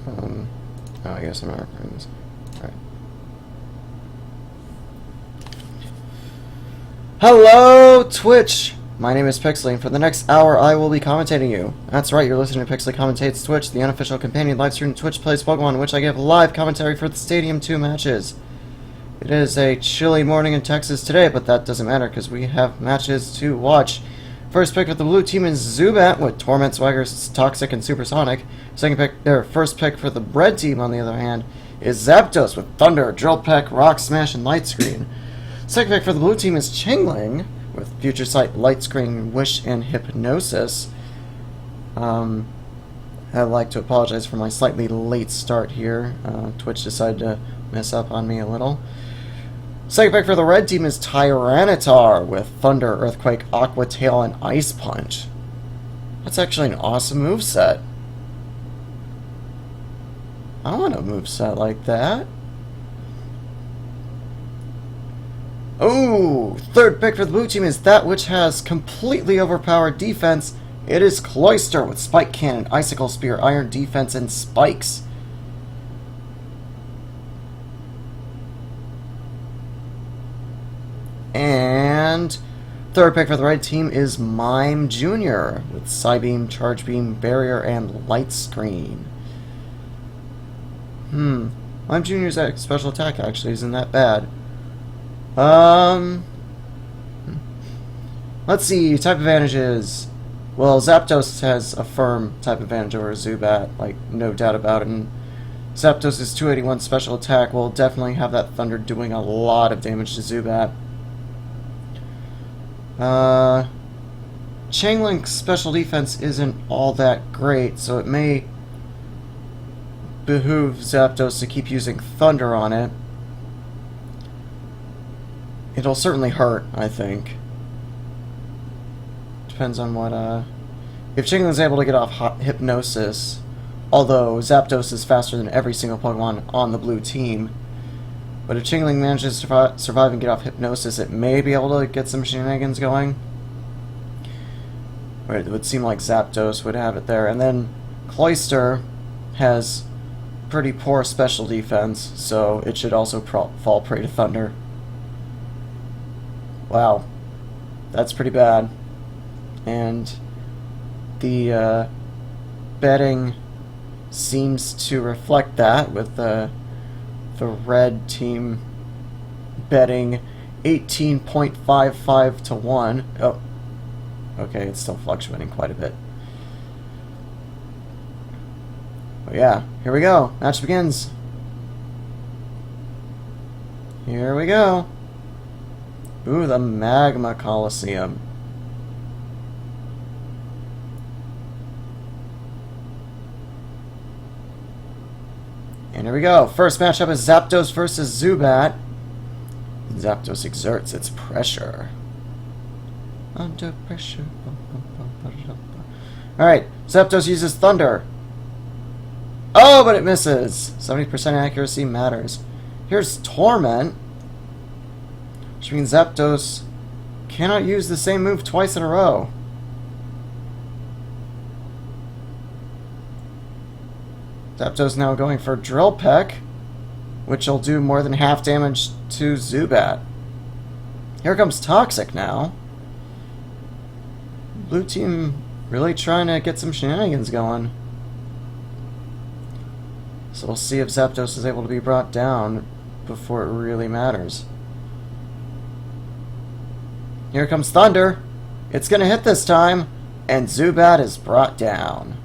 Oh, I guess I'm not recording this. Alright. Hello, Twitch! My name is Pixley, and for the next hour I will be commentating you. That's right, you're listening to Pixley Commentates Twitch, the unofficial companion live stream Twitch Plays Pokemon, in which I give live commentary for the Stadium 2 matches. It is a chilly morning in Texas today, but that doesn't matter because we have matches to watch. First pick for the blue team is Zubat with Torment, Swagger, Toxic, and Supersonic. First pick for the red team, on the other hand, is Zapdos with Thunder, Drill Peck, Rock Smash, and Light Screen. Second pick for the blue team is Chingling with Future Sight, Light Screen, Wish, and Hypnosis. I'd like to apologize for my slightly late start here. Twitch decided to mess up on me a little. Second pick for the red team is Tyranitar with Thunder, Earthquake, Aqua Tail, and Ice Punch. That's actually an awesome moveset. I want a moveset like that. Oh, third pick for the blue team is that which has completely overpowered defense. It is Cloyster with Spike Cannon, Icicle Spear, Iron Defense, and Spikes. And third pick for the red team is Mime Jr. with Psybeam, Charge Beam, Barrier, and Light Screen. Mime Jr.'s special attack actually isn't that bad. Let's see, type advantages. Well, Zapdos has a firm type advantage over Zubat, like, no doubt about it. And Zapdos' 281 special attack will definitely have that Thunder doing a lot of damage to Zubat. Changling's special defense isn't all that great, so it may behoove Zapdos to keep using Thunder on it. It'll certainly hurt, I think. Depends on what, if Chingling's able to get off Hypnosis, although Zapdos is faster than every single Pokemon on the blue team. But if Chingling manages to survive and get off Hypnosis, it may be able to get some shenanigans going. Or it would seem like Zapdos would have it there. And then Cloyster has pretty poor special defense, so it should also fall prey to Thunder. Wow. That's pretty bad. And the betting seems to reflect that, with the red team betting 18.55 to 1. Oh, okay, it's still fluctuating quite a bit. But yeah, here we go. Match begins. Here we go. Ooh, the Magma Coliseum. And here we go. First matchup is Zapdos versus Zubat. Zapdos exerts its pressure. Under pressure. Alright, Zapdos uses Thunder. Oh, but it misses. 70% accuracy matters. Here's Torment, which means Zapdos cannot use the same move twice in a row. Zapdos now going for Drill Peck, which will do more than half damage to Zubat. Here comes Toxic now. Blue team really trying to get some shenanigans going. So we'll see if Zapdos is able to be brought down before it really matters. Here comes Thunder. It's going to hit this time, and Zubat is brought down.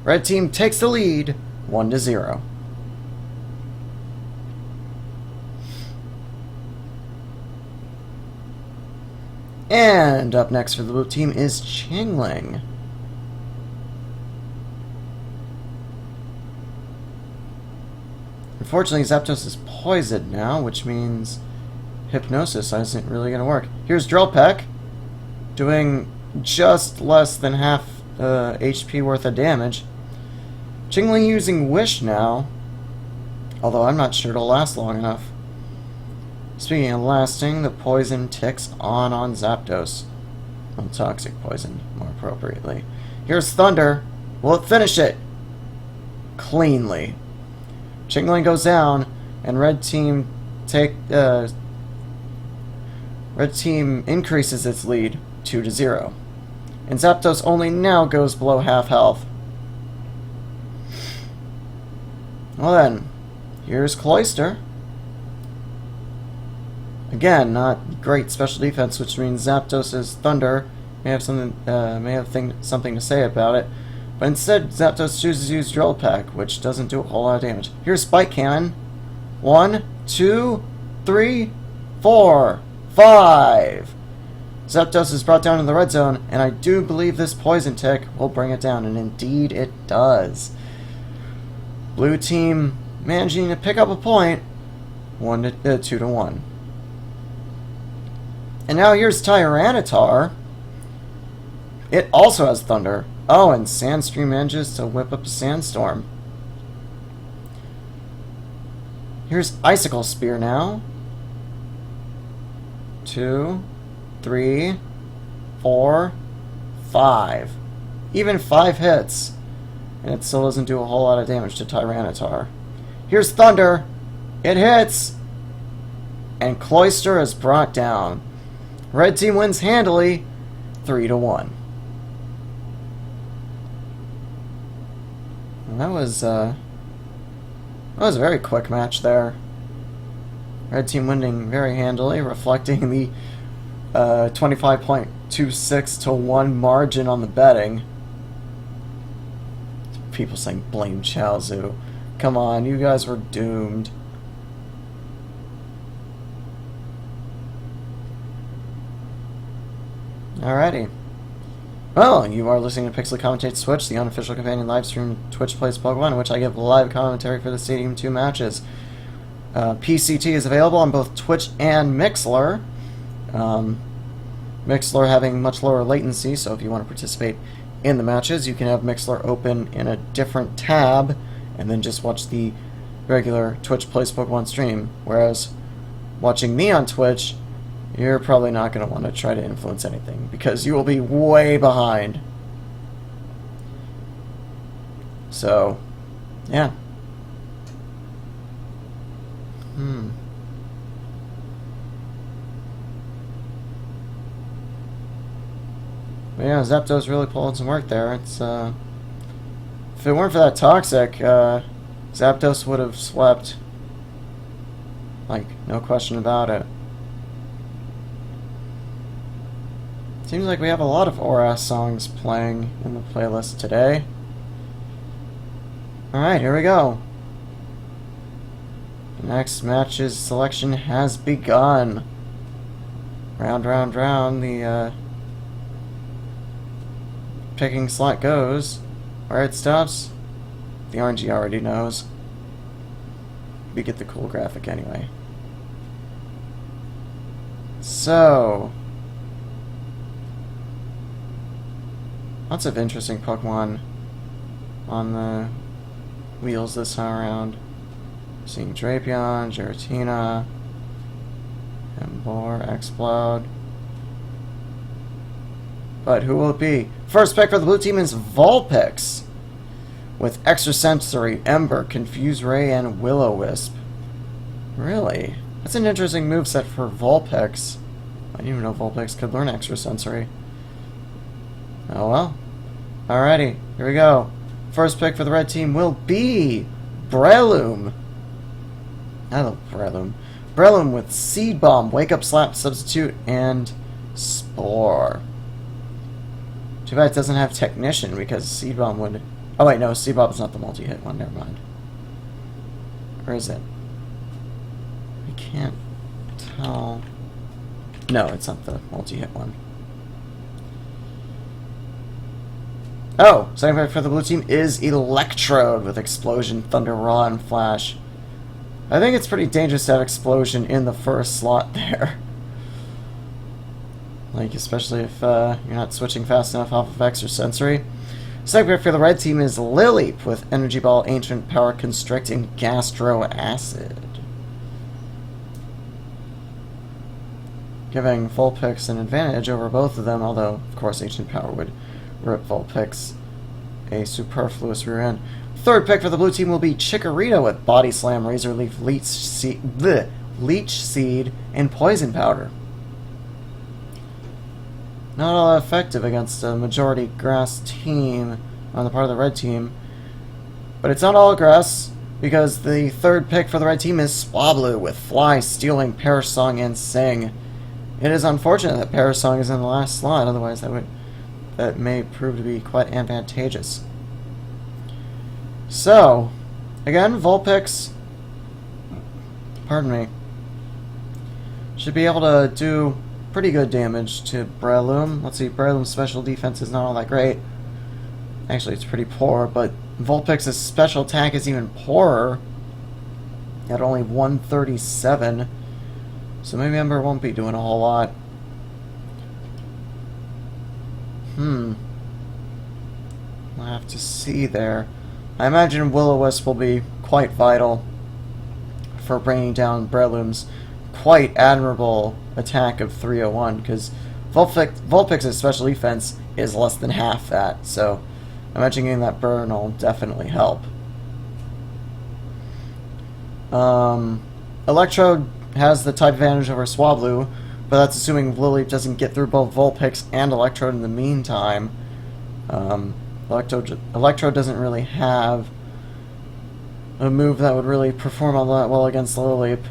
Red team takes the lead, 1-0. And up next for the blue team is Chingling. Unfortunately, Zapdos is poisoned now, which means Hypnosis isn't really going to work. Here's Drill Peck, doing just less than half HP worth of damage. Chingling using Wish now, although I'm not sure it'll last long enough. Speaking of lasting, the poison ticks on Zapdos. Well, toxic poison, more appropriately. Here's Thunder. Will it finish it? Cleanly. Chingling goes down, and red team increases its lead 2-0. And Zapdos only now goes below half health. Well then, here's Cloyster. Again, not great special defense, which means Zapdos' Thunder may have something to say about it. But instead, Zapdos chooses to use Drill Peck, which doesn't do a whole lot of damage. Here's Spike Cannon. 1, 2, 3, 4, 5. Zapdos is brought down in the red zone, and I do believe this Poison Tick will bring it down, and indeed it does. Blue team managing to pick up a point, 2-1. And now here's Tyranitar. It also has Thunder. Oh, and Sandstream manages to whip up a Sandstorm. Here's Icicle Spear now. 2, 3, 4, 5. Even 5 hits. And it still doesn't do a whole lot of damage to Tyranitar. Here's Thunder. It hits. And Cloyster is brought down. Red team wins handily, 3-1. And that was a very quick match there. Red team winning very handily, reflecting the 25.26 to 1 margin on the betting. People saying blame Chaozu. Come on, you guys were doomed. Alrighty. Well, you are listening to Pixley Commentates Twitch, the unofficial companion live stream Twitch Plays Pokemon, in which I give live commentary for the Stadium 2 matches. PCT is available on both Twitch and Mixlr. Mixlr having much lower latency, so if you want to participate in the matches, you can have Mixlr open in a different tab and then just watch the regular Twitch Plays Pokemon stream. Whereas watching me on Twitch, you're probably not going to want to try to influence anything because you will be way behind. So, yeah. But yeah, Zapdos really pulled some work there. It's if it weren't for that Toxic, Zapdos would have swept. Like, no question about it. Seems like we have a lot of ORAS songs playing in the playlist today. Alright, here we go. The next match's selection has begun. Round, the picking slot goes. Where it stops, the RNG already knows. We get the cool graphic anyway. So, lots of interesting Pokemon on the wheels this time around. Seeing Drapion, Giratina, Emboar, Exploud. But who will it be? First pick for the blue team is Vulpix, with Extrasensory, Ember, Confuse Ray, and Will-O-Wisp. Really? That's an interesting moveset for Vulpix. I didn't even know Vulpix could learn Extrasensory. Oh well. Alrighty, here we go. First pick for the red team will be Breloom. I love Breloom. Breloom with Seed Bomb, Wake Up Slap, Substitute, and Spore. Too bad it doesn't have Technician, because Seed Bomb would... Oh wait, no, Seed Bomb is not the multi-hit one, never mind. Or is it? I can't tell... No, it's not the multi-hit one. Oh, second pick for the blue team is Electrode with Explosion, Thunder, Raw, and Flash. I think it's pretty dangerous to have Explosion in the first slot there. Like, especially if you're not switching fast enough off of Extrasensory. Second pick for the red team is Lileep with Energy Ball, Ancient Power, Constricting, Gastro Acid. Giving Vulpix an advantage over both of them, although, of course, Ancient Power would rip Vulpix a superfluous rear end. Third pick for the blue team will be Chikorita with Body Slam, Razor Leaf, Leech Seed, and Poison Powder. Not all that effective against a majority grass team on the part of the red team. But it's not all grass, because the third pick for the red team is Swablu with Fly, Stealing, Perish Song, and Sing. It is unfortunate that Perish Song is in the last slot, otherwise that may prove to be quite advantageous. So, again, Vulpix, pardon me, should be able to do pretty good damage to Breloom. Let's see, Breloom's special defense is not all that great. Actually, it's pretty poor, but Vulpix's special attack is even poorer at only 137. So maybe Ember won't be doing a whole lot. We'll have to see there. I imagine Will-O-Wisp will be quite vital for bringing down Breloom's quite admirable attack of 301, because Vulpix's special defense is less than half that, so I imagine getting that burn will definitely help. Electrode has the type advantage over Swablu, but that's assuming Lily doesn't get through both Vulpix and Electrode in the meantime. Electrode doesn't really have a move that would really perform all that well against Lilip,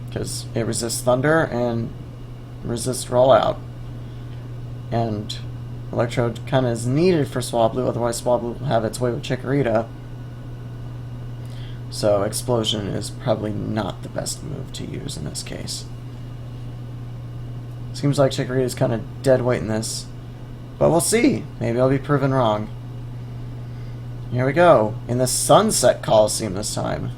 because it resists Thunder and resists Rollout. And Electrode kind of is needed for Swablu, otherwise Swablu will have its way with Chikorita. So Explosion is probably not the best move to use in this case. Seems like Chikorita is kind of dead weight in this. But we'll see. Maybe I'll be proven wrong. Here we go. In the Sunset Coliseum this time.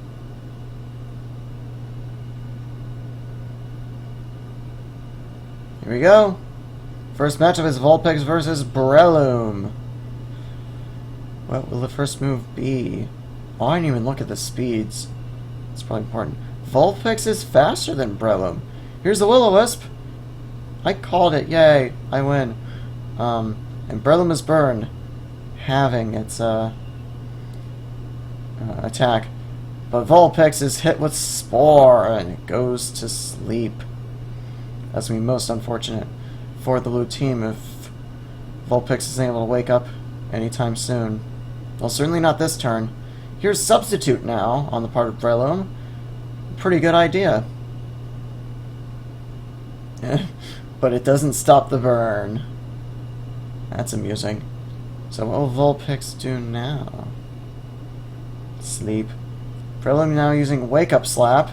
Here we go. First matchup is Vulpix versus Breloom. What will the first move be? Oh, I didn't even look at the speeds. It's probably important. Vulpix is faster than Breloom. Here's the Will-O-Wisp. I called it. Yay. I win. And Breloom is Burn, having its attack. But Vulpix is hit with Spore, and it goes to sleep. That's going to be most unfortunate for the blue team if Vulpix isn't able to wake up anytime soon. Well, certainly not this turn. Here's Substitute now on the part of Breloom. Pretty good idea. But it doesn't stop the burn. That's amusing. So what will Vulpix do now? Sleep. Breloom now using Wake Up Slap.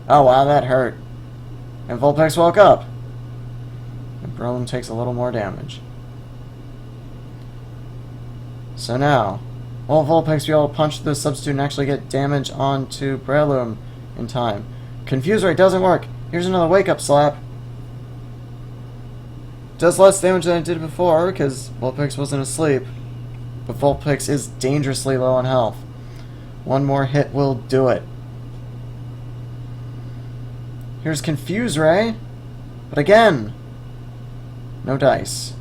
Oh wow, that hurt. And Vulpix woke up. And Breloom takes a little more damage. So now, will Vulpix be able to punch the Substitute and actually get damage onto Breloom in time? Confuse Ray doesn't work. Here's another Wake Up Slap. Does less damage than it did before because Vulpix wasn't asleep. But Vulpix is dangerously low on health. One more hit will do it. Here's Confuse Ray. But again, no dice.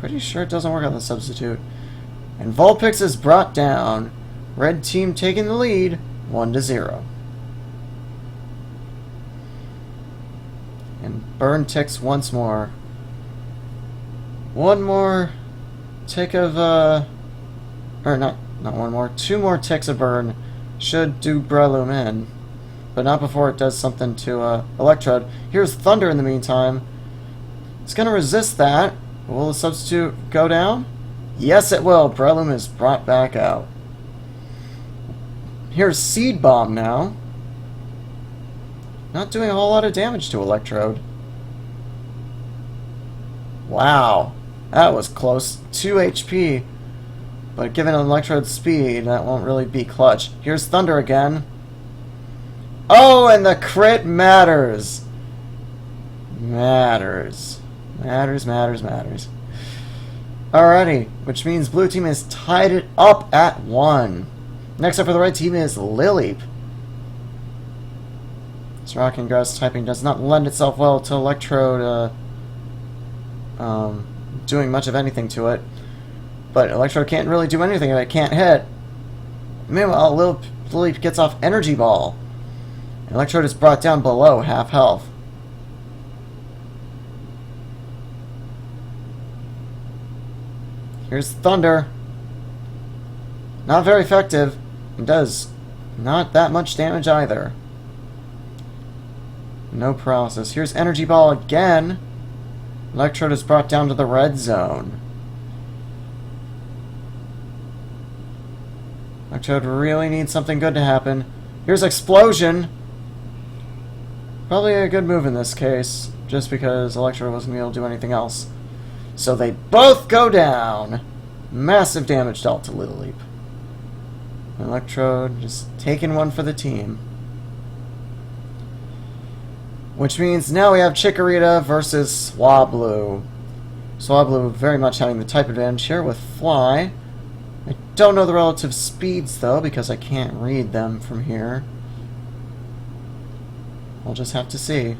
Pretty sure it doesn't work on the Substitute. And Vulpix is brought down. Red team taking the lead, 1-0. And Burn ticks once more. One more tick of, or not one more, two more ticks of Burn should do Breloom in. But not before it does something to, Electrode. Here's Thunder in the meantime. It's gonna resist that. Will the Substitute go down? Yes, it will. Breloom is brought back out. Here's Seed Bomb now. Not doing a whole lot of damage to Electrode. Wow. That was close. 2 HP. But given Electrode's speed, that won't really be clutch. Here's Thunder again. Oh, and the crit matters. Matters. Matters. Alrighty, which means blue team has tied it up at 1. Next up for the red team is Lilip. This rock and grass typing does not lend itself well to Electrode doing much of anything to it. But Electrode can't really do anything if it can't hit. Meanwhile, Lil Leap gets off Energy Ball. Electrode is brought down below half health. Here's Thunder. Not very effective. It does not that much damage either. No paralysis. Here's Energy Ball again. Electrode is brought down to the red zone. Electrode really needs something good to happen. Here's Explosion. Probably a good move in this case, just because Electrode wasn't able to do anything else. So they both go down. Massive damage dealt to Little Leap. Electrode just taking one for the team. Which means now we have Chikorita versus Swablu. Swablu very much having the type advantage here with Fly. I don't know the relative speeds though, because I can't read them from here. We'll just have to see.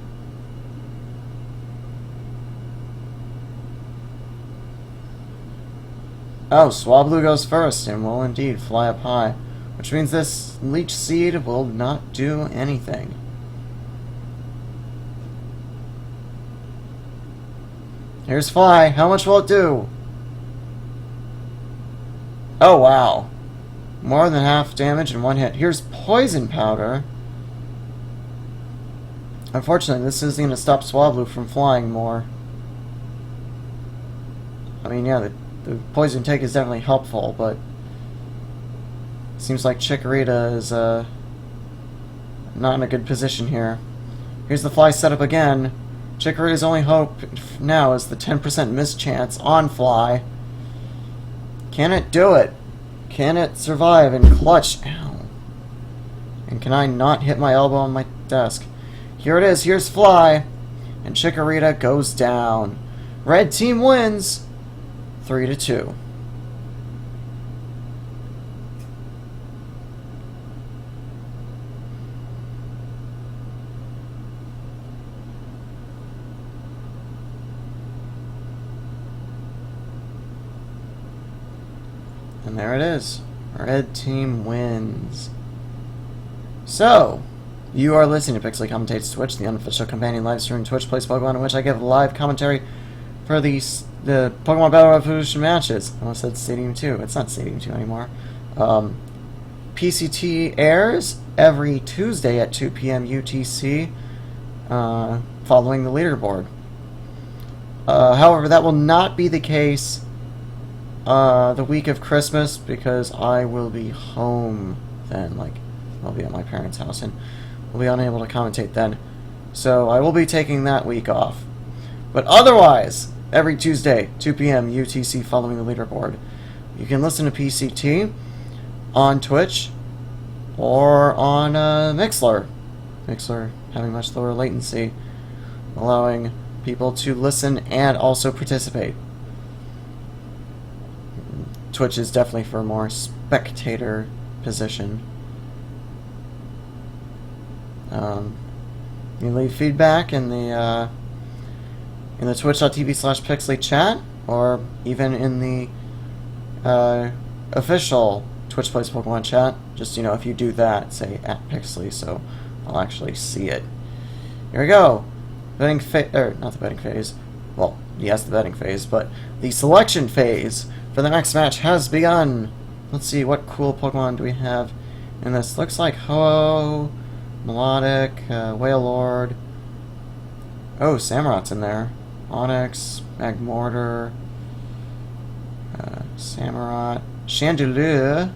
Oh, Swablu goes first and will indeed fly up high, which means this Leech Seed will not do anything. Here's Fly. How much will it do? Oh, wow. More than half damage in one hit. Here's Poison Powder. Unfortunately, this isn't going to stop Swablu from flying more. I mean, yeah, the poison take is definitely helpful, but it seems like Chikorita is not in a good position here. Here's the Fly setup again. Chikorita's only hope now is the 10% miss chance on Fly. Can it do it? Can it survive and clutch? Ow. And can I not hit my elbow on my desk? Here it is. Here's Fly. And Chikorita goes down. Red team wins 3-2. And there it is. Red team wins. So, you are listening to Pixley Commentates Twitch, the unofficial companion live stream Twitch Plays Pokemon, in which I give live commentary for the Pokemon Battle Revolution matches. I almost said Stadium 2. It's not Stadium 2 anymore. PCT airs every Tuesday at 2 p.m. UTC, following the leaderboard. However, that will not be the case the week of Christmas, because I will be home then. Like, I'll be at my parents' house and will be unable to commentate then. So I will be taking that week off. But otherwise, every Tuesday, 2 p.m. UTC following the leaderboard. You can listen to PCT on Twitch or on Mixlr. Mixlr having much lower latency, allowing people to listen and also participate. Twitch is definitely for a more spectator position. You can leave feedback in the twitch.tv/Pixley chat, or even in the official Twitch Plays Pokemon chat. Just, if you do that, say @Pixley, so I'll actually see it. Here we go. Not the betting phase. Well, yes, the betting phase, but the selection phase for the next match has begun. Let's see, what cool Pokemon do we have in this? Looks like Ho, Melodic, Wailord. Oh, Samurot's in there. Onix, Magmortar, Samurott, Chandelure.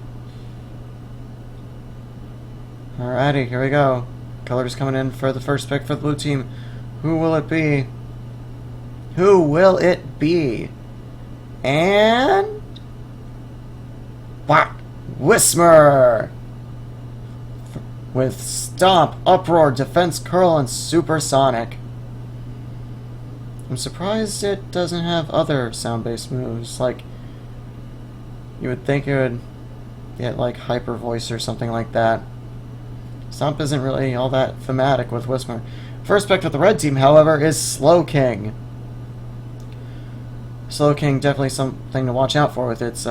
Alrighty, here we go. Colors coming in for the first pick for the blue team. Who will it be? Who will it be? And what? Whismur! With Stomp, Uproar, Defense Curl, and Supersonic. I'm surprised it doesn't have other sound-based moves. Like, you would think it would get like Hyper Voice or something like that. Stomp isn't really all that thematic with Whismur. First pick for the red team, however, is Slowking. Slowking, definitely something to watch out for with its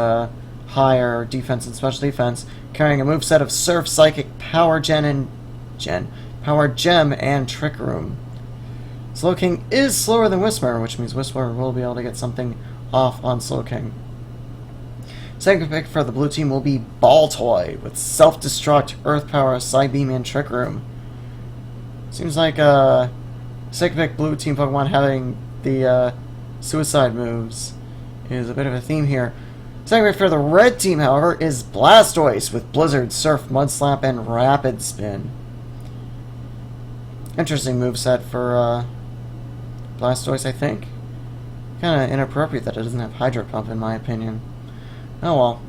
higher defense and special defense, carrying a moveset of Surf, Psychic, Power Power Gem, and Trick Room. Slowking is slower than Whismur, which means Whismur will be able to get something off on Slowking. Second pick for the blue team will be Baltoy with Self-Destruct, Earth Power, Psybeam, and Trick Room. Seems like second pick blue team Pokemon having the suicide moves is a bit of a theme here. Second pick for the red team, however, is Blastoise with Blizzard, Surf, Mudslap, and Rapid Spin. Interesting moveset for Blastoise, I think. Kind of inappropriate that it doesn't have Hydro Pump, in my opinion. Oh well.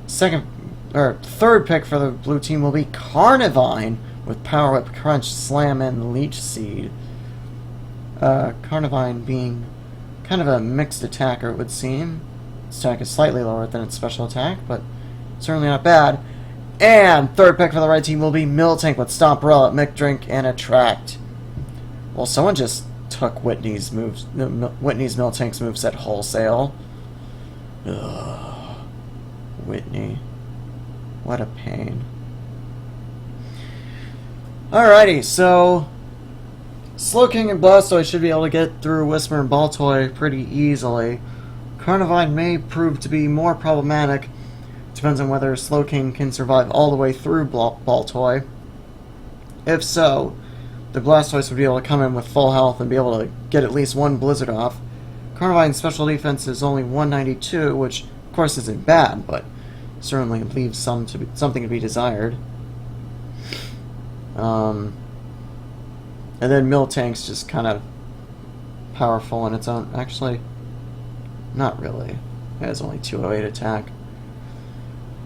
Third pick for the blue team will be Carnivine with Power Whip, Crunch, Slam, and Leech Seed. Carnivine being kind of a mixed attacker, it would seem. Its attack is slightly lower than its special attack, but certainly not bad. And third pick for the red team will be Miltank with Stomp, Relic, Mick Drink, and Attract. Well, someone just took Whitney's Miltank's moveset wholesale. Ugh. Whitney. What a pain. Alrighty, so Slowking and Blastoise should be able to get through Whismur and Baltoy pretty easily. Carnivine may prove to be more problematic. Depends on whether Slowking can survive all the way through Baltoy. If so, the Blastoise would be able to come in with full health and be able to get at least one Blizzard off. Carnivine's special defense is only 192, which of course isn't bad, but certainly leaves something to be desired. And then Miltank's just kind of powerful on its own. Actually, not really. It has only 208 attack.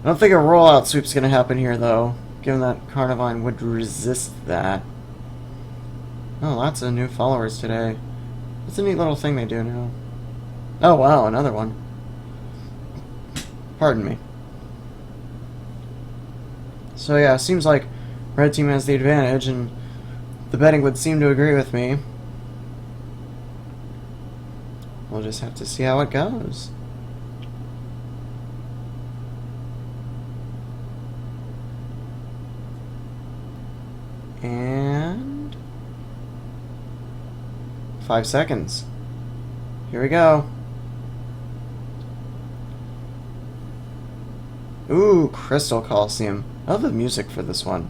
I don't think a rollout sweep's going to happen here, though, given that Carnivine would resist that. Oh, lots of new followers today. It's a neat little thing they do now. Oh, wow, another one. Pardon me. So, yeah, seems like red team has the advantage, and the betting would seem to agree with me. We'll just have to see how it goes. And 5 seconds. Here we go. Ooh, Crystal Coliseum. I love the music for this one.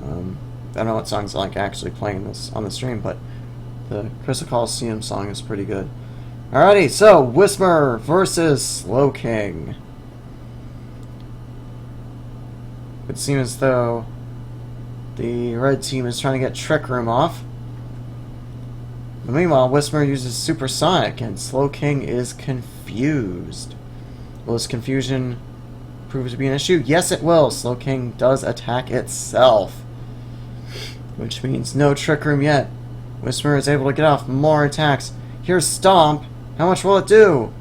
I don't know what songs I like actually playing this on the stream, but the Crystal Coliseum song is pretty good. Alrighty, so Whismur versus Slowking. It would seem as though the red team is trying to get Trick Room off. But meanwhile, Whismur uses Supersonic, and Slowking is confused. Will this confusion prove to be an issue? Yes, it will. Slowking does attack itself, which means no Trick Room yet. Whismur is able to get off more attacks. Here's Stomp. How much will it do?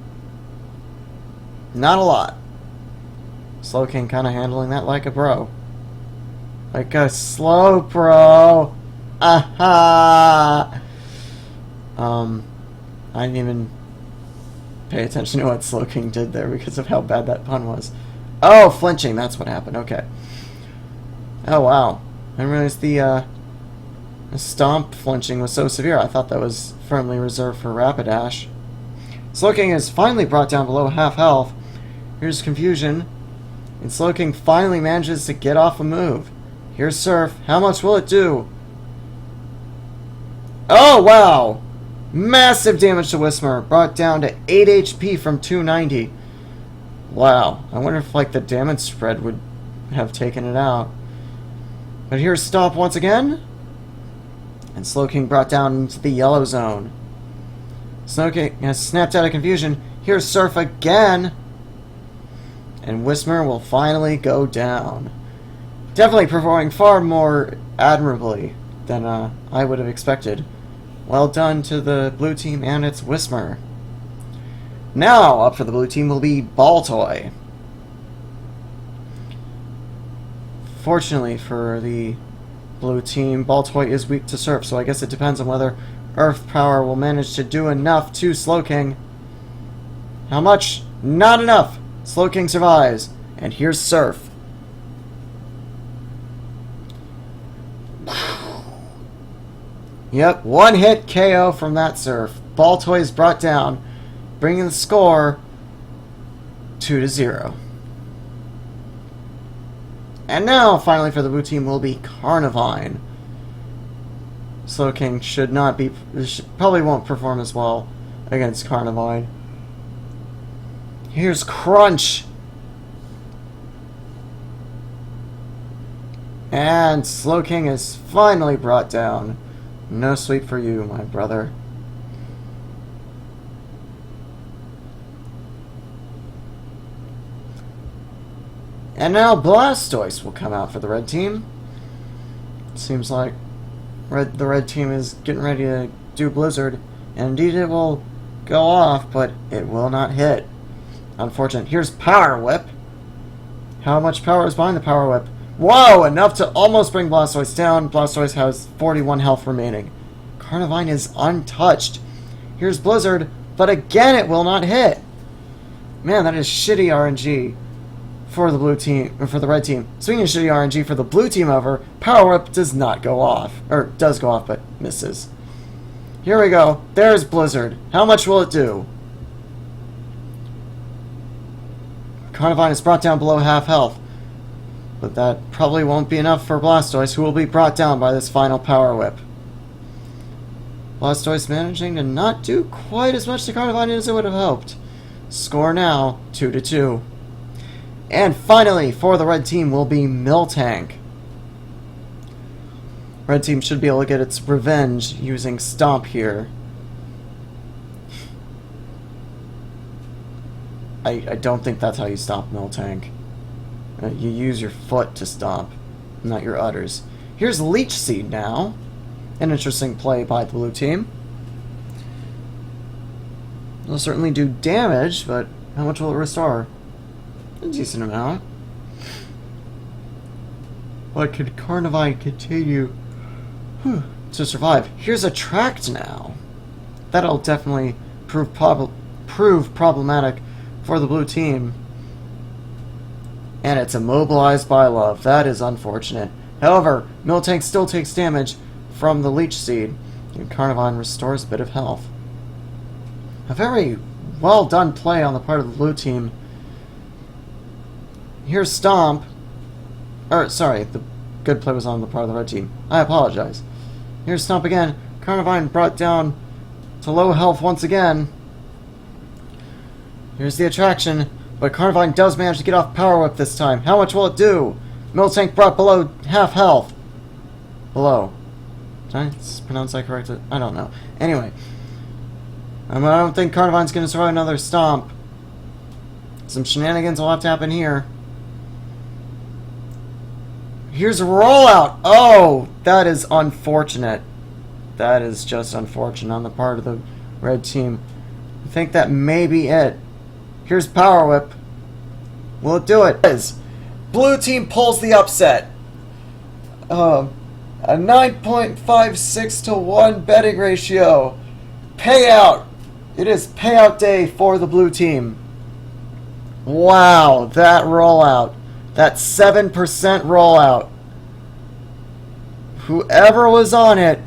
Not a lot. Slowking kind of handling that like a bro. Like a slow pro. Aha! I didn't even pay attention to what Slowking did there because of how bad that pun was. Oh, flinching. That's what happened. Okay. Oh, wow. I didn't realize the Stomp flinching was so severe. I thought that was firmly reserved for Rapidash. Slowking is finally brought down below half health. Here's Confusion. And Slowking finally manages to get off a move. Here's Surf. How much will it do? Oh, wow! Massive damage to Whismur. Brought down to 8 HP from 290. Wow. I wonder if, like, the damage spread would have taken it out. But here's Stomp once again. And Slowking brought down into the yellow zone. Slowking has snapped out of Confusion. Here's Surf again. And Whismur will finally go down. Definitely performing far more admirably than I would have expected. Well done to the blue team and its Whismur. Now, up for the blue team will be Baltoy. Fortunately for the blue team, Baltoy is weak to Surf, so I guess it depends on whether Earth Power will manage to do enough to Slowking. How much? Not enough! Slowking survives. And here's Surf. Yep, one hit KO from that Surf. Ball Toys brought down, bringing the score 2-0. And now, finally for the blue team, will be Carnivine. Slowking probably won't perform as well against Carnivine. Here's Crunch. And Slowking is finally brought down. No sleep for you, my brother. And now Blastoise will come out for the red team. Seems like the red team is getting ready to do Blizzard. And indeed it will go off, but it will not hit. Unfortunate. Here's Power Whip. How much power is behind the Power Whip? Whoa! Enough to almost bring Blastoise down. Blastoise has 41 health remaining. Carnivine is untouched. Here's Blizzard, but again it will not hit. Man, that is shitty RNG for the blue team, or for the red team. Speaking of shitty RNG for the blue team over, Power Whip does not go off. Or does go off, but misses. Here we go. There's Blizzard. How much will it do? Carnivine is brought down below half health. But that probably won't be enough for Blastoise, who will be brought down by this final Power Whip. Blastoise managing to not do quite as much to Carnivine as it would have hoped. Score now, 2-2. And finally, for the red team will be Miltank. Red team should be able to get its revenge using Stomp here. I don't think that's how you stomp Miltank. You use your foot to stomp, not your udders. Here's Leech Seed now. An interesting play by the blue team. It'll certainly do damage, but how much will it restore? A decent amount. But could Carnivine continue to survive? Here's Attract now. That'll definitely prove problematic for the blue team. And it's immobilized by Love. That is unfortunate. However, Miltank still takes damage from the Leech Seed, and Carnivine restores a bit of health. A very well done play on the part of the blue team. Here's Stomp. Sorry, the good play was on the part of the red team. I apologize. Here's Stomp again. Carnivine brought down to low health once again. Here's the Attraction, but Carnivine does manage to get off Power Whip this time. How much will it do? Miltank brought below half health. Below. Did I pronounce that correctly? I don't know. Anyway. I don't think Carnivine's going to survive another Stomp. Some shenanigans will have to happen here. Here's a Rollout! Oh! That is unfortunate. That is just unfortunate on the part of the red team. I think that may be it. Here's Power Whip. Will it do it? It is. Blue team pulls the upset. A 9.56 to 1 betting ratio. Payout. It is payout day for the blue team. Wow, that rollout. That 7% rollout. Whoever was on it,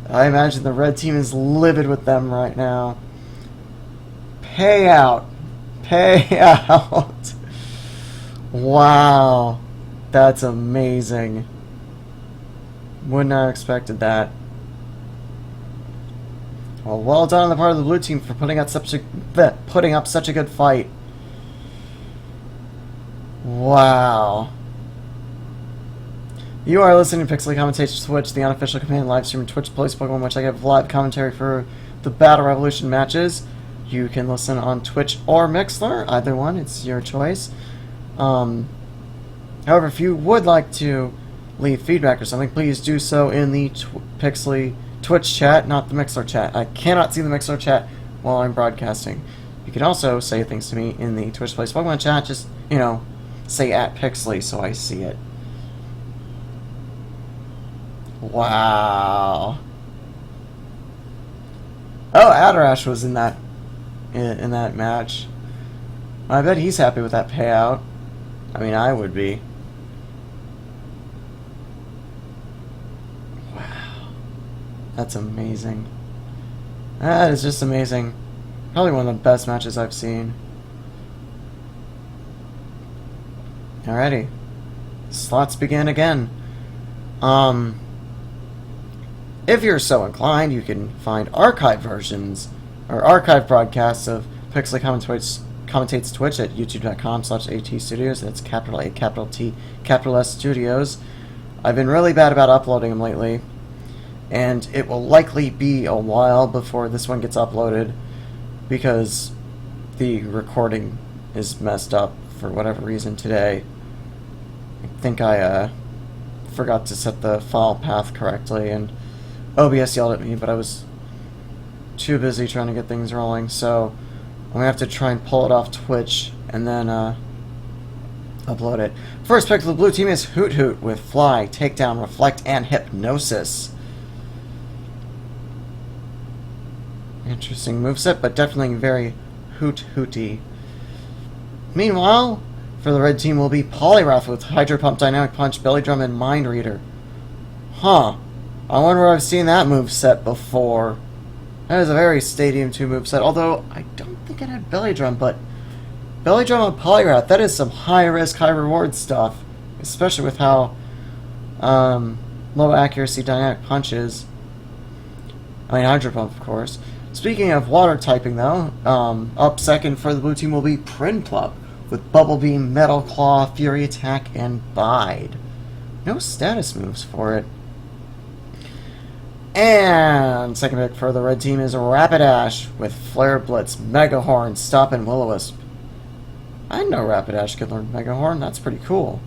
I imagine the red team is livid with them right now. Payout. Payout. Wow. That's amazing. Would not have expected that. Well done on the part of the blue team for putting up such a good fight. Wow. You are listening to Pixley Commentates Twitch, the unofficial companion live stream Twitch Plays Pokemon, which I give live commentary for the Battle Revolution matches. You can listen on Twitch or Mixler, either one, it's your choice. However, if you would like to leave feedback or something, please do so in the Pixley Twitch chat, not the Mixler chat. I cannot see the Mixler chat while I'm broadcasting. You can also say things to me in the Twitch Plays Pokemon chat, just, you know, say at Pixley so I see it. Wow. Oh, Adarash was in that in that match. I bet he's happy with that payout. I mean, I would be. Wow. That's amazing. That is just amazing. Probably one of the best matches I've seen. Alrighty. Slots begin again. If you're so inclined, you can find archive versions or archive broadcasts of Pixley Commentates Twitch at youtube.com/ATstudios. That's capital A, capital T, capital S Studios. I've been really bad about uploading them lately, and it will likely be a while before this one gets uploaded because the recording is messed up for whatever reason today. I think I forgot to set the file path correctly, and OBS yelled at me, but I was too busy trying to get things rolling, so I'm going to have to try and pull it off Twitch and then upload it. First pick for the blue team is Hoot Hoot with Fly, Takedown, Reflect, and Hypnosis. Interesting moveset, but definitely very Hoot-Hooty. Meanwhile, for the red team will be Poliwrath with Hydro Pump, Dynamic Punch, Belly Drum, and Mind Reader. Huh. I wonder where I've seen that moveset before. That is a very Stadium 2 moveset, although I don't think it had Belly Drum, but Belly Drum on Poliwrath, that is some high-risk, high-reward stuff, especially with how low accuracy Dynamic Punch is. I mean, Hydro Pump, of course. Speaking of water typing, though, up second for the blue team will be Prinplup with Bubble Beam, Metal Claw, Fury Attack, and Bide. No status moves for it. And second pick for the red team is Rapidash with Flare Blitz, Mega Horn, Stop, and Will-O-Wisp. I didn't know Rapidash could learn Mega Horn. That's pretty cool.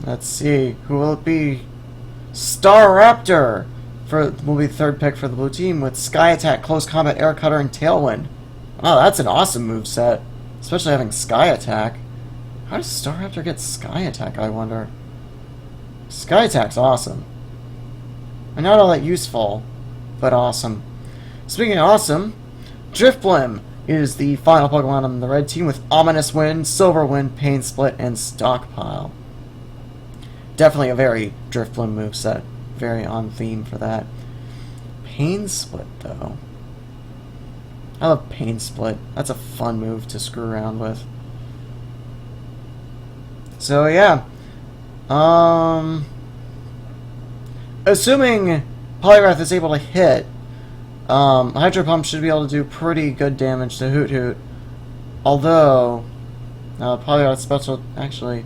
Let's see. Who will it be? Staraptor will be the third pick for the blue team with Sky Attack, Close Combat, Air Cutter, and Tailwind. Wow, that's an awesome moveset. Especially having Sky Attack. How does Staraptor get Sky Attack, I wonder? Sky Attack's awesome. And not all that useful, but awesome. Speaking of awesome, Drifblim is the final Pokemon on the red team with Ominous Wind, Silver Wind, Pain Split, and Stockpile. Definitely a very Drifblim moveset. Very on theme for that. Pain Split, though. I love Pain Split. That's a fun move to screw around with. So, yeah. Assuming Poliwrath is able to hit, Hydro Pump should be able to do pretty good damage to Hoot Hoot. Although, Poliwrath Special, actually,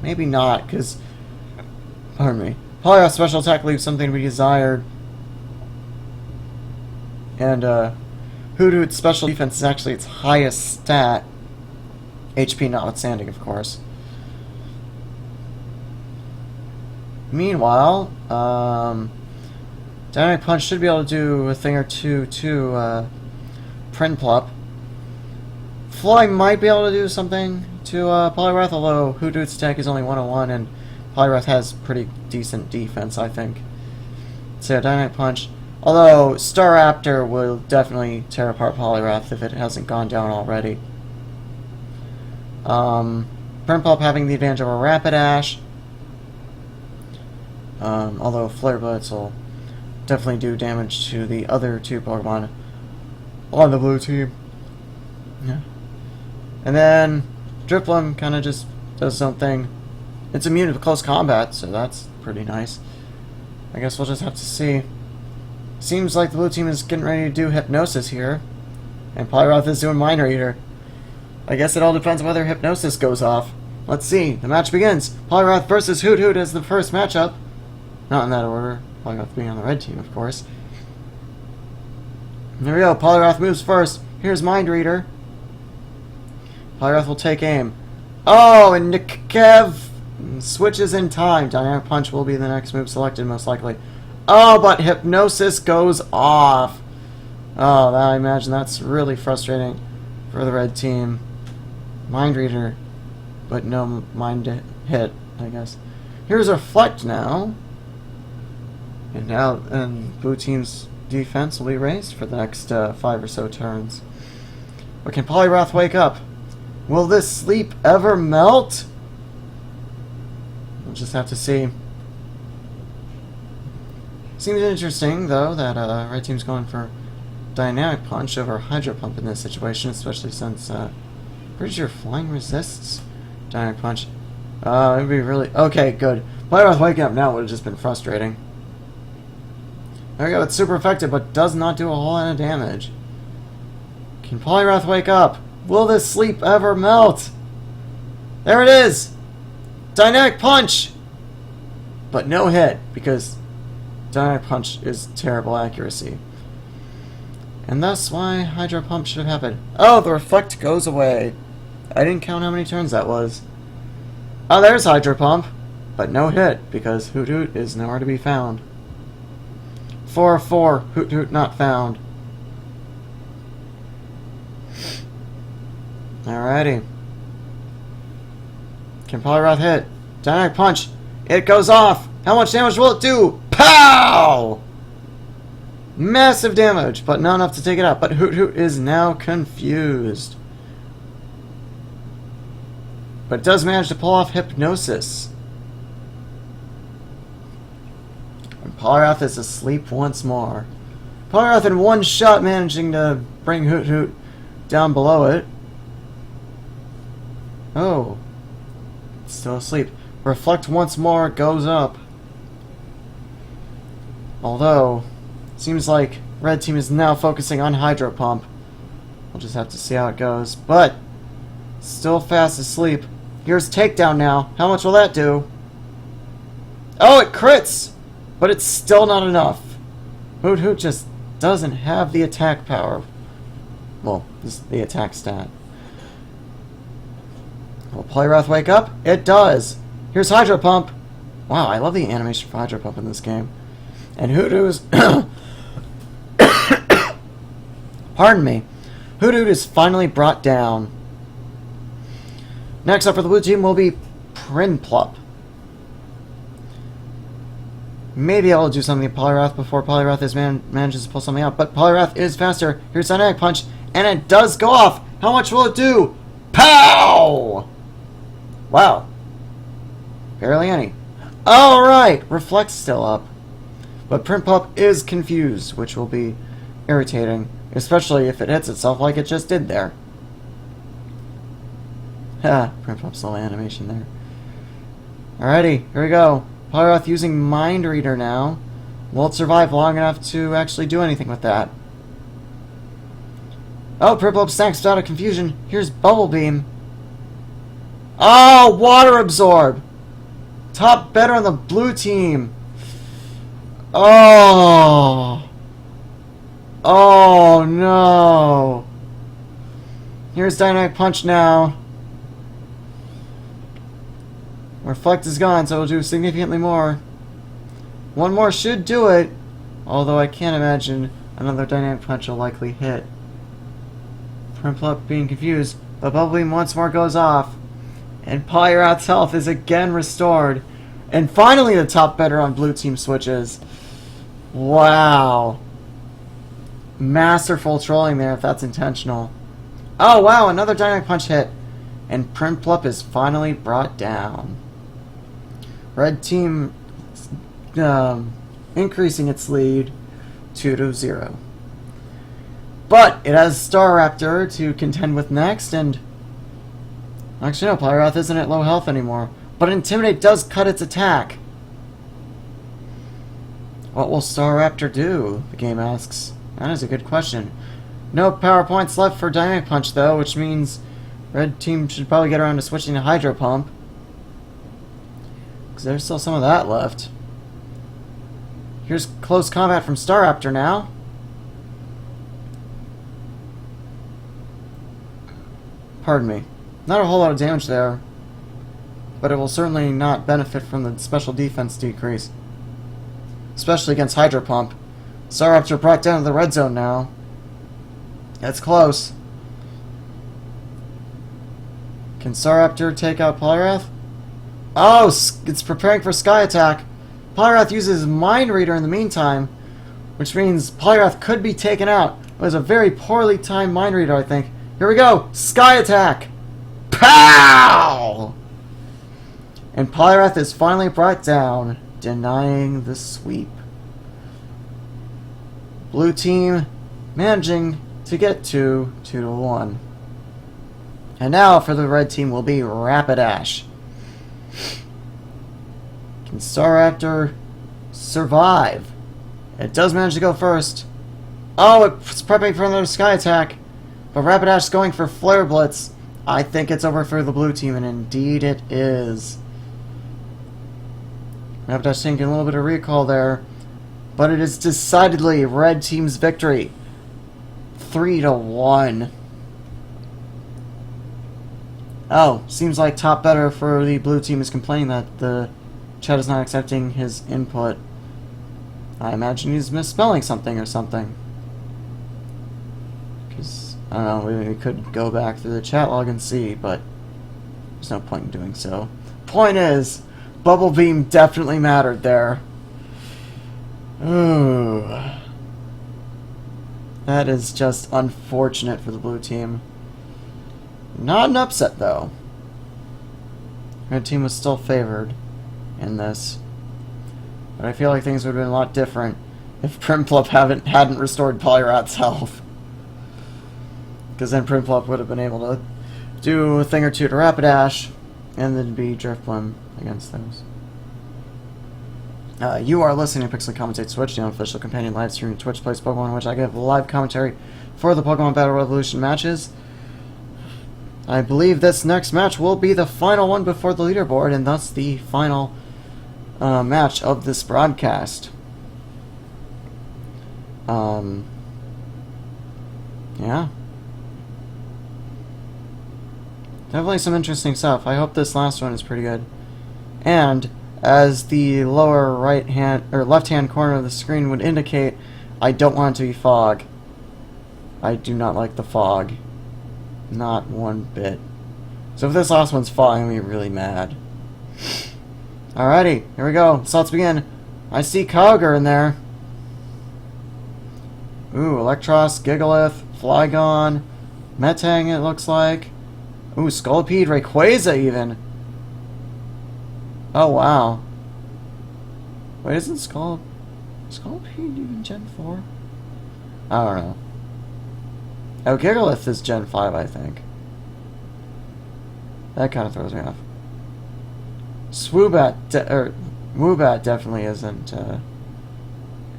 maybe not, because, pardon me, Poliwrath Special Attack leaves something to be desired. And, Hoot Hoot's Special Defense is actually its highest stat, HP notwithstanding, of course. Meanwhile, Dynamic Punch should be able to do a thing or two to Prinplup. Fly might be able to do something to Poliwrath, although Hoot Hoot's attack is only 101 and Poliwrath has pretty decent defense, I think. So yeah, Dynamic Punch. Although Staraptor will definitely tear apart Poliwrath if it hasn't gone down already. Prinplup having the advantage over Rapidash. Although Flare Blitz will definitely do damage to the other two Pokemon on the blue team. Yeah. And then Drifblim kind of just does its own thing. It's immune to close combat, so that's pretty nice. I guess we'll just have to see. Seems like the blue team is getting ready to do Hypnosis here. And Poliwrath is doing Mind Reader. I guess it all depends whether Hypnosis goes off. Let's see. The match begins. Poliwrath versus Hoot Hoot as the first matchup. Not in that order. Poliwrath being on the red team, of course. There we go. Poliwrath moves first. Here's Mind Reader. Poliwrath will take aim. Oh, and Nikev switches in time. Dynamic Punch will be the next move selected, most likely. Oh, but Hypnosis goes off. Oh, I imagine that's really frustrating for the red team. Mind Reader, but no Mind Hit, I guess. Here's Reflect now. And blue team's defense will be raised for the next 5 or so turns. But can Poliwrath wake up? Will this sleep ever melt? We'll just have to see. Seems interesting, though, that Red Team's going for Dynamic Punch over Hydro Pump in this situation, especially since, pretty sure Flying resists Dynamic Punch. It'd be really... Okay, good. Poliwrath waking up now would have just been frustrating. There we go, it's super effective, but does not do a whole lot of damage. Can Poliwrath wake up? Will this sleep ever melt? There it is! Dynamic Punch! But no hit, because Dynamic Punch is terrible accuracy. And thus why Hydro Pump should have happened. Oh, the Reflect goes away. I didn't count how many turns that was. Oh, there's Hydro Pump. But no hit, because Hoot Hoot is nowhere to be found. 4-4, Hoot Hoot not found. Alrighty. Can Poliwrath hit? Dynamic Punch. It goes off. How much damage will it do? Pow! Massive damage, but not enough to take it out. But Hoot Hoot is now confused. But it does manage to pull off Hypnosis. And Poliwrath is asleep once more. Poliwrath in one shot managing to bring Hoot Hoot down below it. Oh. It's still asleep. Reflect once more, goes up. Although, it seems like Red Team is now focusing on Hydro Pump. We'll just have to see how it goes. But, still fast asleep. Here's Takedown now. How much will that do? Oh, it crits! But it's still not enough. Hoot Hoot just doesn't have the attack power. Well, this is the attack stat. Will Poliwrath wake up? It does! Here's Hydro Pump! Wow, I love the animation for Hydro Pump in this game. And Hoot Hoot is... Pardon me. Hoot Hoot is finally brought down. Next up for the blue team will be Prinplup. Maybe I'll do something to Poliwrath before Poliwrath manages to pull something out. But Poliwrath is faster. Here's Dynamic Punch. And it does go off! How much will it do? Pow! Wow. Barely any. Alright! Reflect's still up. But Prinplup is confused, which will be irritating. Especially if it hits itself like it just did there. Ha! Prinplup's little animation there. Alrighty, here we go. Poliwrath using Mind Reader now. Will it survive long enough to actually do anything with that? Oh, Prinplup snacks out of confusion. Here's Bubble Beam. Oh, Water Absorb! Top better on the blue team. Oh! Oh, no! Here's Dynamic Punch now. Reflect is gone, so it'll do significantly more. One more should do it, although I can't imagine another Dynamic Punch will likely hit. Prinplup being confused, but Bubble Beam once more goes off, and Poliwrath's health is again restored. And finally the top better on blue team switches. Wow. Masterful trolling there if that's intentional. Oh wow, another Dynamic Punch hit. And Prinplup is finally brought down. Red team increasing its lead 2-0. But it has Staraptor to contend with next, and actually no, Poliwrath isn't at low health anymore. But Intimidate does cut its attack. What will Staraptor do? The game asks. That is a good question. No power points left for Dynamic Punch though, which means Red team should probably get around to switching to Hydro Pump. Because there's still some of that left. Here's Close Combat from Staraptor now. Pardon me. Not a whole lot of damage there. But it will certainly not benefit from the special defense decrease. Especially against Hydro Pump. Staraptor brought down to the red zone now. That's close. Can Staraptor take out Poliwrath? Oh, it's preparing for Sky Attack. Poliwrath uses Mind Reader in the meantime, which means Polyrath could be taken out. It was a very poorly timed mind reader, I think. Here we go! Sky Attack! Pow! And Polyrath is finally brought down, denying the sweep. Blue team managing to get to 2-1. And now for the red team will be Rapidash. Can Staraptor survive? It does manage to go first. Oh, it's prepping for another Sky Attack. But Rapidash is going for Flare Blitz. I think it's over for the blue team, and indeed it is. Rapidash taking a little bit of recall there. But it is decidedly red team's victory. 3-1. Oh, seems like top better for the blue team is complaining that the chat is not accepting his input. I imagine he's misspelling something or something. Because, I don't know, we could go back through the chat log and see, but there's no point in doing so. Point is, Bubble Beam definitely mattered there. Ooh. That is just unfortunate for the blue team. Not an upset, though. Red team was still favored in this. But I feel like things would have been a lot different if Primplup hadn't restored Polyrath's health. Because then Primplup would have been able to do a thing or two to Rapidash, and then be Drifblim against those. You are listening to Pixley Commentates Twitch, the unofficial companion live stream Twitch Plays Pokemon, in which I give live commentary for the Pokemon Battle Revolution matches. I believe this next match will be the final one before the leaderboard, and thus the final match of this broadcast. Yeah. Definitely some interesting stuff. I hope this last one is pretty good. And as the lower right hand or left hand corner of the screen would indicate, I don't want it to be fog. I do not like the fog. Not one bit. So if this last one's fog, I'm gonna be really mad. Alrighty, here we go. So let's begin. I see Kyogre in there. Ooh, Electros, Gigalith, Flygon, Metang it looks like. Ooh, Scolipede, Rayquaza even. Oh wow. Wait, isn't Scolipede even Gen 4? I don't know. Oh, Gigalith is Gen 5, I think. That kind of throws me off. Woobat definitely isn't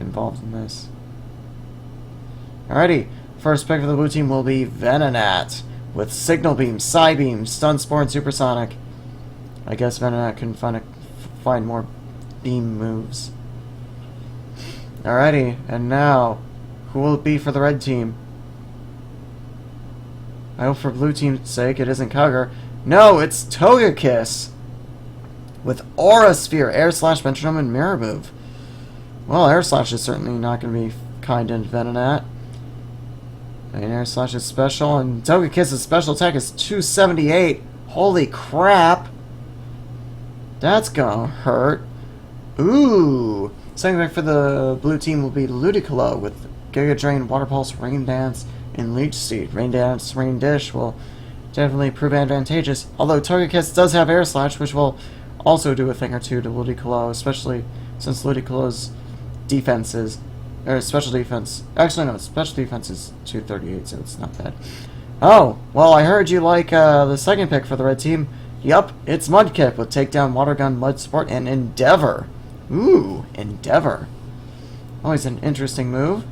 involved in this. Alrighty, first pick for the blue team will be Venonat with Signal Beam, Psy Beam, Stun Spore, and Supersonic. I guess Venonat can find more beam moves. Alrighty, and now, who will it be for the red team? I hope for blue team's sake it isn't Kyogre. No, it's Togekiss! With Aura Sphere, Air Slash, Metronome, and Mirror Move. Well, Air Slash is certainly not going to be kind to Venonat. I mean, Air Slash is special, and Togekiss's special attack is 278. Holy crap! That's gonna hurt. Ooh! Second pick for the blue team will be Ludicolo with Giga Drain, Water Pulse, Rain Dance, and Leech Seed. Rain Dance, Rain Dish will definitely prove advantageous. Although Togekiss does have Air Slash, which will also do a thing or two to Ludicolo, especially since Ludicolo's defenses, or special defense. Actually, no, special defense is 238, so it's not bad. Oh, well, I heard you like the second pick for the red team. Yup, it's Mudkip with Takedown, Water Gun, Mud Sport, and Endeavor. Ooh, Endeavor. Always an interesting move.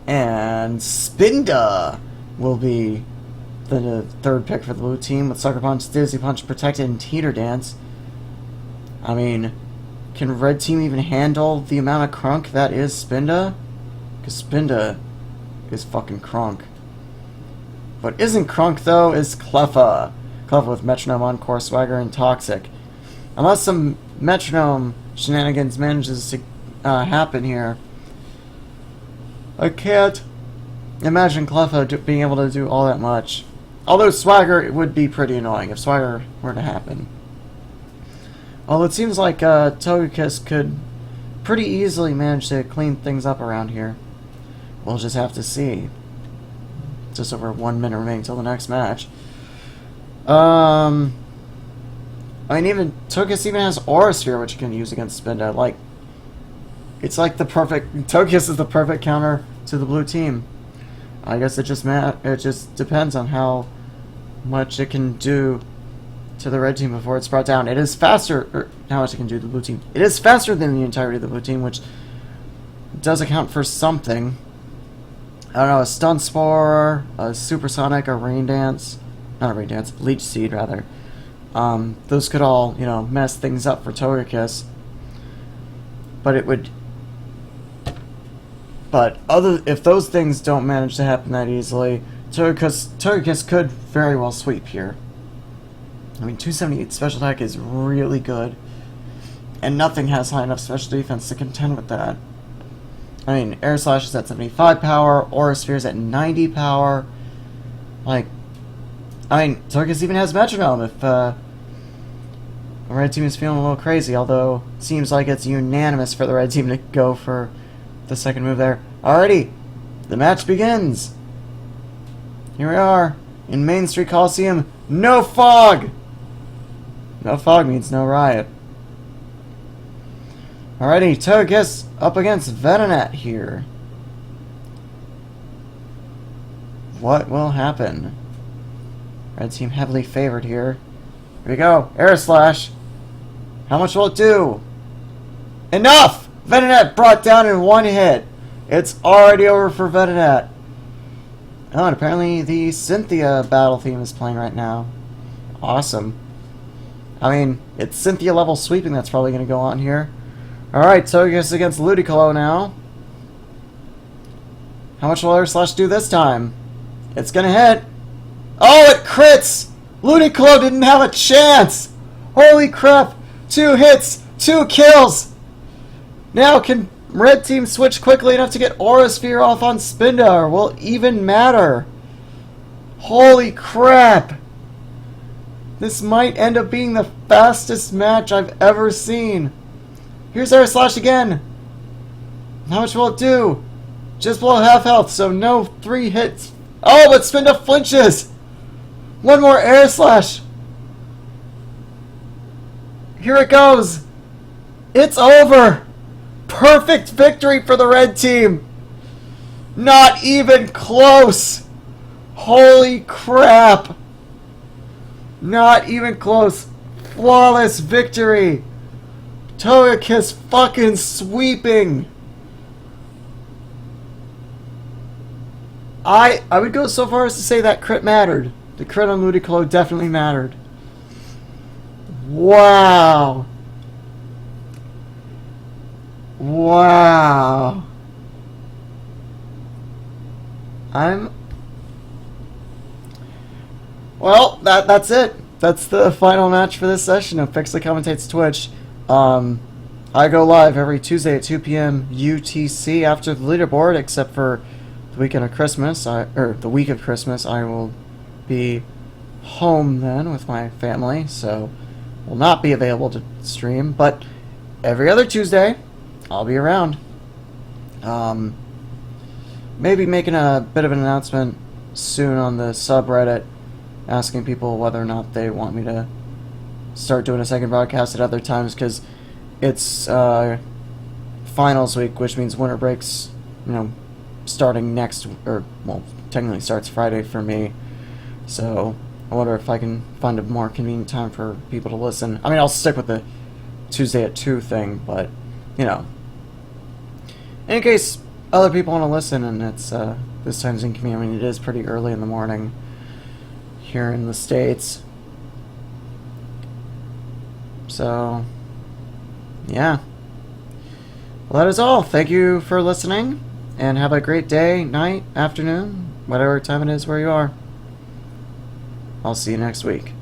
And Spinda will be the third pick for the blue team with Sucker Punch, Dizzy Punch, Protected, and Teeter Dance. I mean, can red team even handle the amount of crunk that is Spinda? Because Spinda is fucking crunk. What isn't crunk, though, is Cleffa. Cleffa with Metronome, Encore, Swagger, and Toxic. Unless some Metronome shenanigans manages to happen here, I can't imagine Cleffa being able to do all that much. Although Swagger would be pretty annoying if Swagger were to happen. Although it seems like Togekiss could pretty easily manage to clean things up around here. We'll just have to see. Just over 1 minute remaining till the next match. I mean, even Togekiss even has Aura Sphere, which you can use against Spinda. Like, it's like the perfect... Togekiss is the perfect counter to the blue team. I guess it just depends on how much it can do to the red team before it's brought down. It is faster... Or how much it can do to the blue team. It is faster than the entirety of the blue team, which does account for something. I don't know, a Stun Spore, a Supersonic, a Rain Dance... Not a Rain Dance, Leech Seed, rather. Those could all, you know, mess things up for Togekiss. But it would... But if those things don't manage to happen that easily, Togekiss could very well sweep here. I mean, 278 special attack is really good. And nothing has high enough special defense to contend with that. I mean, Air Slash is at 75 power, Aura Sphere is at 90 power. Like, I mean, Togekiss even has Metronome if the red team is feeling a little crazy, although it seems like it's unanimous for the red team to go for the second move there. Alrighty, the match begins. Here we are in Main Street Coliseum. No fog! No fog means no riot. Alrighty, Togekiss up against Venonat here. What will happen? Red team heavily favored here. Here we go. Air Slash. How much will it do? Enough! Venonat brought down in one hit. It's already over for Venonat. Oh, and apparently the Cynthia battle theme is playing right now. Awesome. I mean, it's Cynthia level sweeping that's probably going to go on here. Alright, Togekiss against Ludicolo now. How much will Air Slash do this time? It's going to hit. Oh, it crits! Ludicolo didn't have a chance! Holy crap! 2 hits, 2 kills! Now can red team switch quickly enough to get Aura Sphere off on Spinda, or will it even matter? Holy crap! This might end up being the fastest match I've ever seen. Here's Air Slash again. How much will it do? Just below half health, so no 3 hits. Oh, but Spinda flinches! One more Air Slash! Here it goes! It's over! Perfect victory for the red team! Not even close! Holy crap! Not even close! Flawless victory! Togekiss fucking sweeping! I would go so far as to say that crit mattered. The crit on Ludicolo definitely mattered. Wow! Wow! Well, that's it. That's the final match for this session of Pixley Commentates Twitch. I go live every Tuesday at 2 p.m. UTC after the leaderboard, except for the weekend of Christmas, or the week of Christmas. I will be home then with my family, so will not be available to stream, but every other Tuesday I'll be around. Maybe making a bit of an announcement soon on the subreddit, asking people whether or not they want me to start doing a second broadcast at other times, because it's finals week, which means winter breaks, you know, starting next, or, well, technically starts Friday for me, so I wonder if I can find a more convenient time for people to listen. I mean, I'll stick with the Tuesday at 2 thing, but, you know, in case other people want to listen and it's this time's inconvenient. I mean, it is pretty early in the morning here in the States, so yeah. Well, that is all. Thank you for listening, and have a great day, night, afternoon, whatever time it is where you are. I'll see you next week.